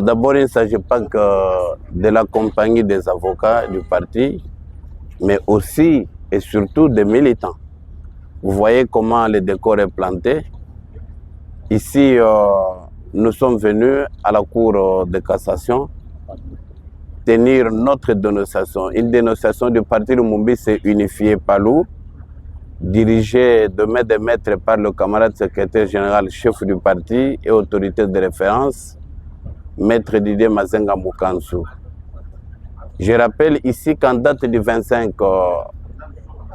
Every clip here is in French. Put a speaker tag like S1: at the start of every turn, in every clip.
S1: D'abord, il ne s'agit pas que de la compagnie des avocats du parti, mais aussi et surtout des militants. Vous voyez comment le décor est planté. Ici, nous sommes venus à la Cour de cassation tenir notre dénonciation. Une dénonciation du parti Lumumba s'est unifié Palou, dirigé de main de maître par le camarade secrétaire général, chef du parti et autorité de référence, Maître Didier Mazenga Mukansu. Je rappelle ici qu'en date du 25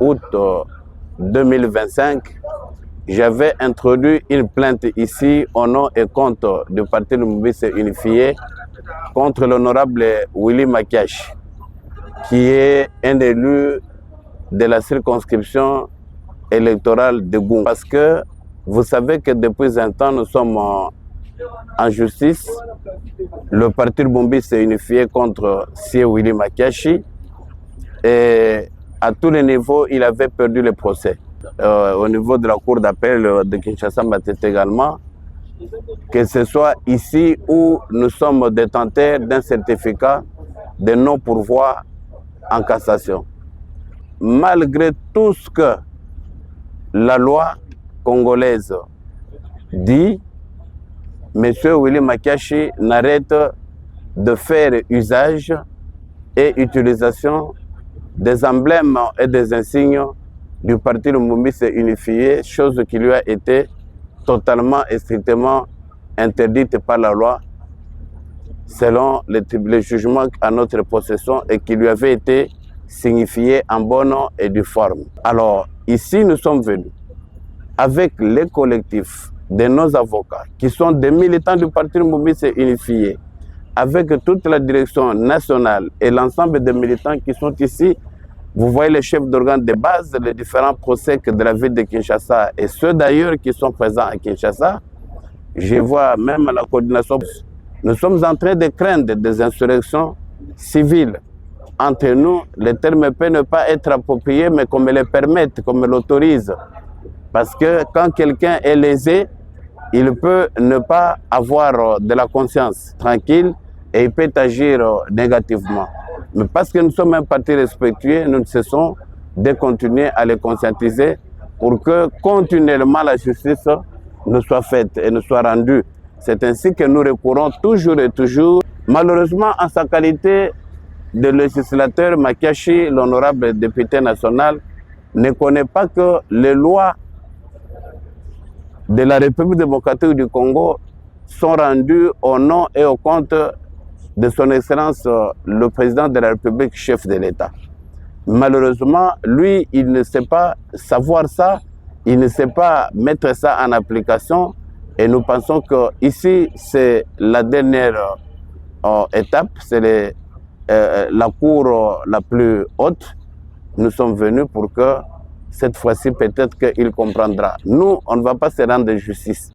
S1: août 2025, j'avais introduit une plainte ici au nom et compte du parti Lumumba unifié contre l'honorable Willy Makiashi, qui est un élu de la circonscription électorale de Goum. Parce que vous savez que depuis un temps, nous sommes en justice. Le parti Lumumba s'est unifié contre C. Willy Makiashi et à tous les niveaux, il avait perdu le procès. Au niveau de la cour d'appel de Kinshasa-Matete également, que ce soit ici où nous sommes détenteurs d'un certificat de non-pourvoi en cassation. Malgré tout ce que la loi congolaise dit, M. Willy Makiashi n'arrête de faire usage et utilisation des emblèmes et des insignes du parti Lumumba unifié, chose qui lui a été totalement et strictement interdite par la loi selon les jugements à notre possession et qui lui avait été signifié en bonne et due forme. Alors, ici, nous sommes venus avec les collectifs de nos avocats qui sont des militants du parti Lumumba unifié, avec toute la direction nationale et l'ensemble des militants qui sont ici. Vous voyez les chefs d'organes de base, les différents procès de la ville de Kinshasa et ceux d'ailleurs qui sont présents à Kinshasa. Je vois même la coordination. Nous sommes en train de craindre des insurrections civiles. Entre nous, le terme peut ne pas être approprié, mais qu'on me le permette, qu'on me l'autorise. Parce que quand quelqu'un est lésé, il peut ne pas avoir de la conscience tranquille et il peut agir négativement. Mais parce que nous sommes un parti respectueux, nous ne cessons de continuer à les conscientiser pour que continuellement la justice nous soit faite et nous soit rendue. C'est ainsi que nous recourons toujours et toujours. Malheureusement, en sa qualité de législateur, Makiashi, l'honorable député national, ne connaît pas que les lois de la République démocratique du Congo sont rendues au nom et au compte de son Excellence le président de la République, chef de l'État. Malheureusement, lui, il ne sait pas savoir ça, il ne sait pas mettre ça en application et nous pensons que ici, c'est la dernière étape, c'est la cour la plus haute. Nous sommes venus pour que cette fois-ci, peut-être qu'il comprendra. Nous, on ne va pas se rendre justice.